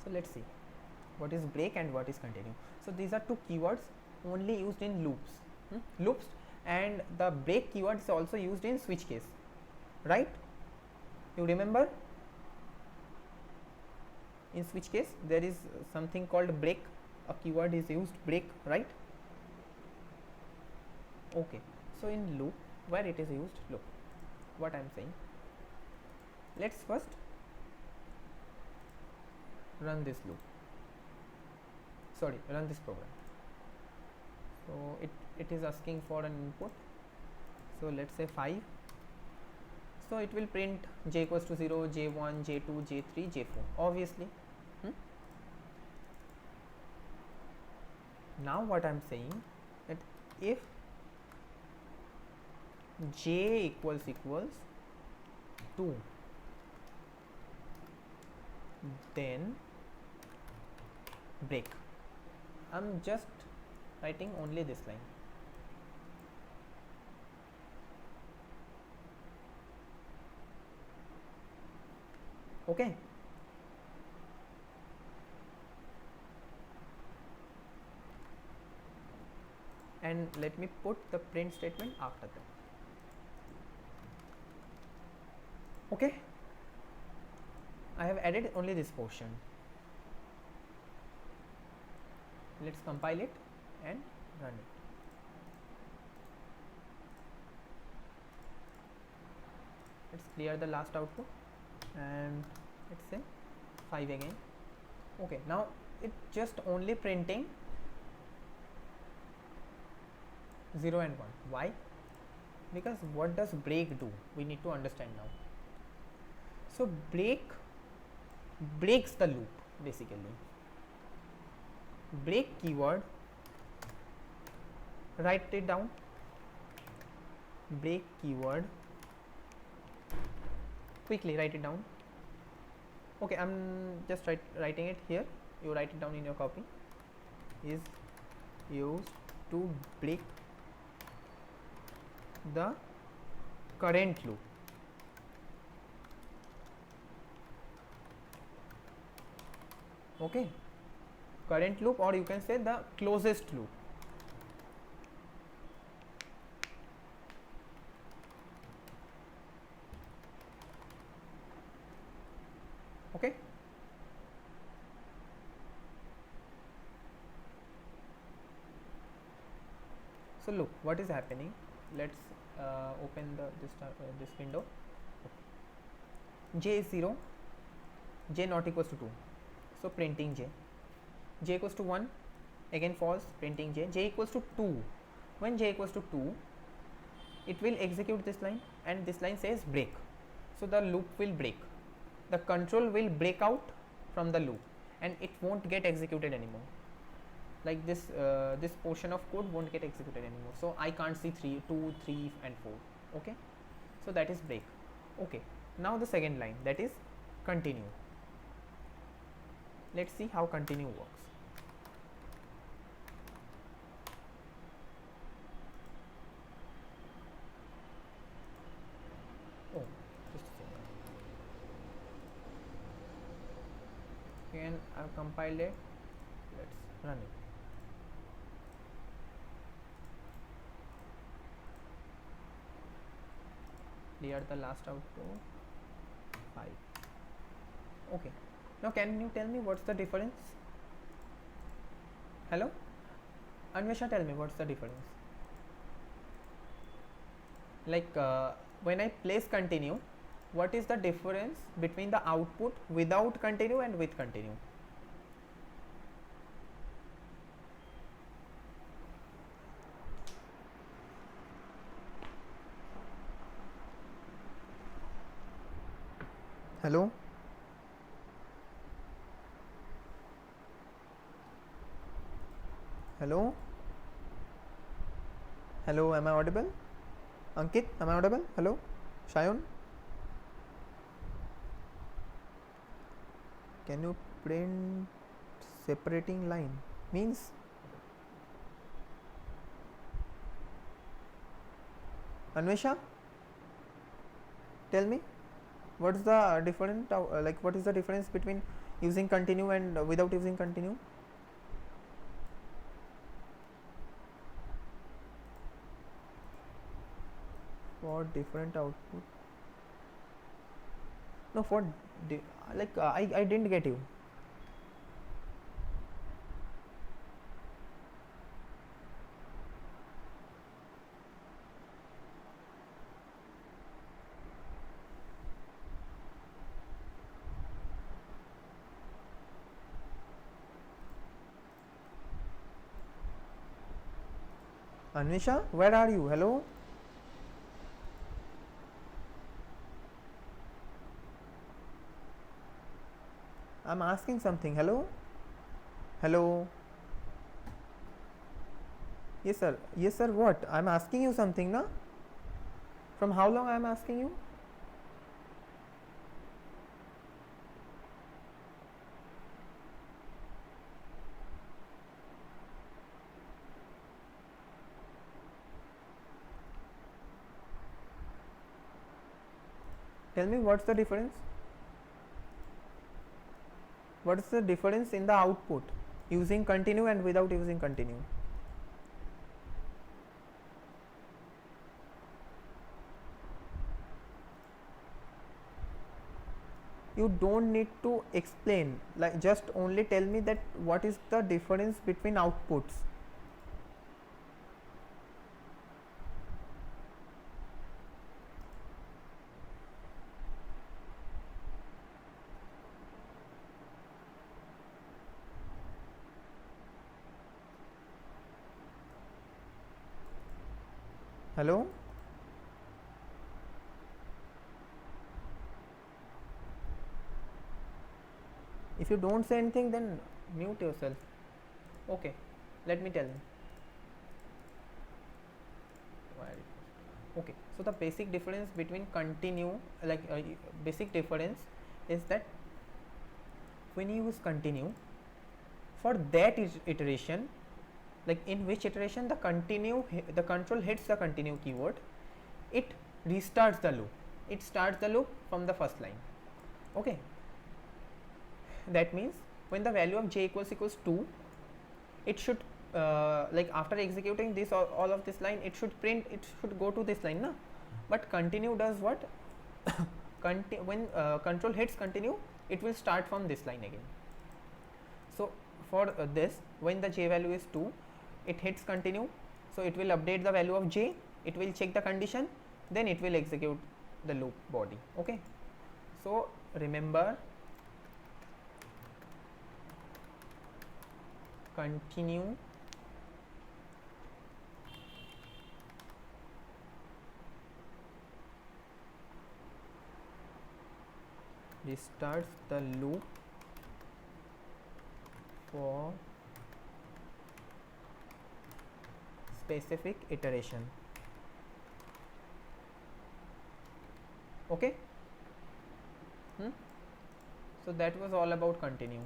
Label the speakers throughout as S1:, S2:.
S1: So let's see what is break and what is continue. So these are two keywords only used in loops, loops, and the break keyword is also used in switch case, right? You remember, in switch case there is something called break, a keyword is used, break, right? Okay, so in loop where it is used, look what I am saying. Let's first run this loop, sorry, run this program. So it is asking for an input, so let's say 5. So it will print j equals to 0, j1, j2, j3, j4, obviously. Now what I am saying, that if j equals 2, then break. I'm just writing only this line. Okay, and let me put the print statement after that. Okay, I have added only this portion. Let's compile it and run it. Let's clear the last output and let's say 5 again. Okay, now it just only printing 0 and 1. Why? Because what does break do? We need to understand now. So break breaks the loop basically. Break keyword, write it down. Break keyword, quickly write it down. Okay, I'm just writing it here. You write it down in your copy. Is used to break the current loop. Okay, current loop, or you can say the closest loop. Okay, so look what is happening. Let's open this window. J is 0, j not equals to 2, so printing j equals to 1, again false, printing j equals to 2. When j equals to 2, it will execute this line, and this line says break, so the loop will break, the control will break out from the loop and it won't get executed anymore. Like this this portion of code won't get executed anymore, so I can't see 3, 2, 3 and 4. Okay, so that is break. Okay, now the second line, that is continue. Let's see how continue works. Oh, just a second. Again I've compiled it. Let's run it. Clear the last output, 5. Okay, now can you tell me what's the difference? Hello Anvesha, tell me what's the difference. Like when I place continue, what is the difference between the output without continue and with continue? Hello? Hello? Hello, am I audible? Ankit, am I audible? Hello? Shayon? Can you print separating line? Means Anvesha, tell me what's the different like what is the difference between using continue and without using continue? For different output. No, for like I didn't get you. Anvisha, where are you? Hello? I'm asking something. Hello? Hello? Yes, sir. Yes, sir. What? I'm asking you something, na? From how long I'm asking you? Tell me what's the difference? What is the difference in the output using continue and without using continue? You don't need to explain, like just only tell me that what is the difference between outputs. Hello? If you don't say anything, then mute yourself. Okay, let me tell you. Okay, so the basic difference between continue, like basic difference is that when you use continue, for that iteration, like in which iteration the control hits the continue keyword, it restarts the loop. It starts the loop from the first line. Okay, that means when the value of j equals 2, it should like after executing this all of this line, it should go to this line, na? But continue does what? When control hits continue, it will start from this line again. So for this, when the j value is 2, it hits continue, so it will update the value of j, it will check the condition, then it will execute the loop body. Okay, so remember, continue restarts the loop for specific iteration. Okay, so that was all about continue.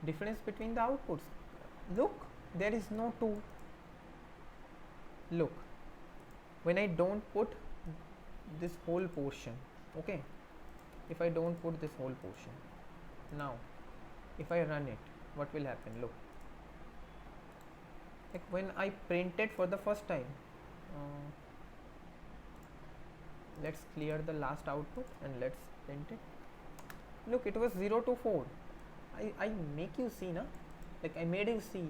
S1: Difference between the outputs, look, there is no 2. Look, when I don't put this whole portion, okay, if I don't put this whole portion, now if I run it, what will happen? Look, like when I printed for the first time, let's clear the last output and let's print it. Look, it was 0 to 4. I make you see, na, like I made you see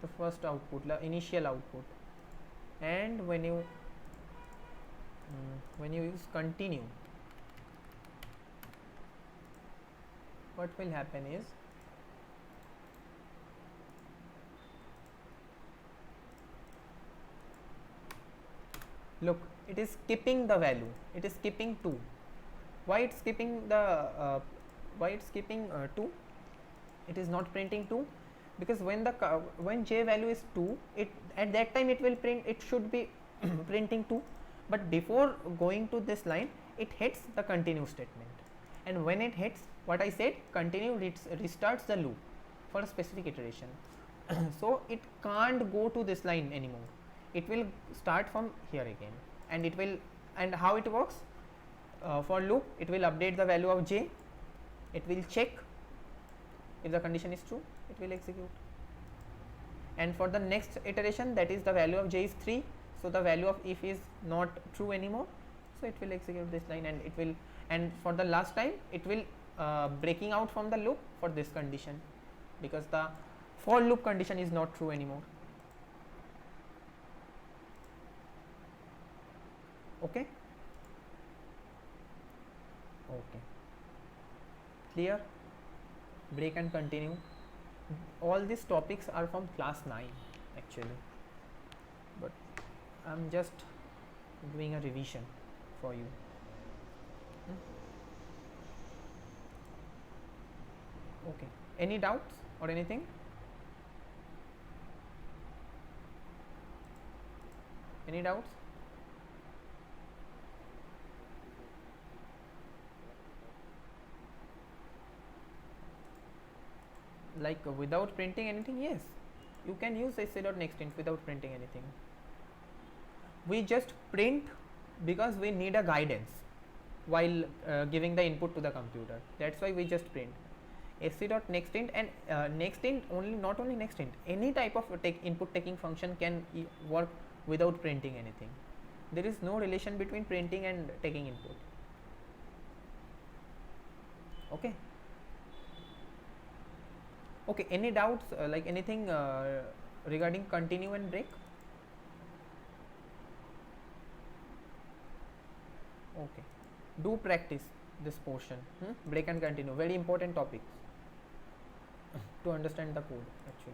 S1: the first output, the initial output. And when you use continue, what will happen is, look, it is skipping the value, it is skipping 2. Why it's skipping the 2? It is not printing 2 because when j value is 2, it at that time it will print, it should be printing 2, but before going to this line, it hits the continue statement, and when it hits, what I said, continue restarts the loop for a specific iteration. So it can't go to this line anymore, it will start from here again, and it will, and how it works, for loop it will update the value of j, it will check if the condition is true, it will execute, and for the next iteration, that is the value of j is 3, so the value of if is not true anymore, so it will execute this line, and it will, and for the last time it will breaking out from the loop for this condition, because the for loop condition is not true anymore. Okay, okay, clear? Break and continue, all these topics are from class 9 actually, but I'm just doing a revision for you. Okay, any doubts or anything? Any doubts? Like without printing anything, yes, you can use sc.nextInt without printing anything. We just print because we need a guidance while giving the input to the computer, that's why we just print sc.nextInt, and nextInt only, not only nextInt, any type of input taking function can work without printing anything. There is no relation between printing and taking input. Okay, okay, any doubts, like anything regarding continue and break? Okay, do practice this portion, break and continue, very important topics to understand the code actually.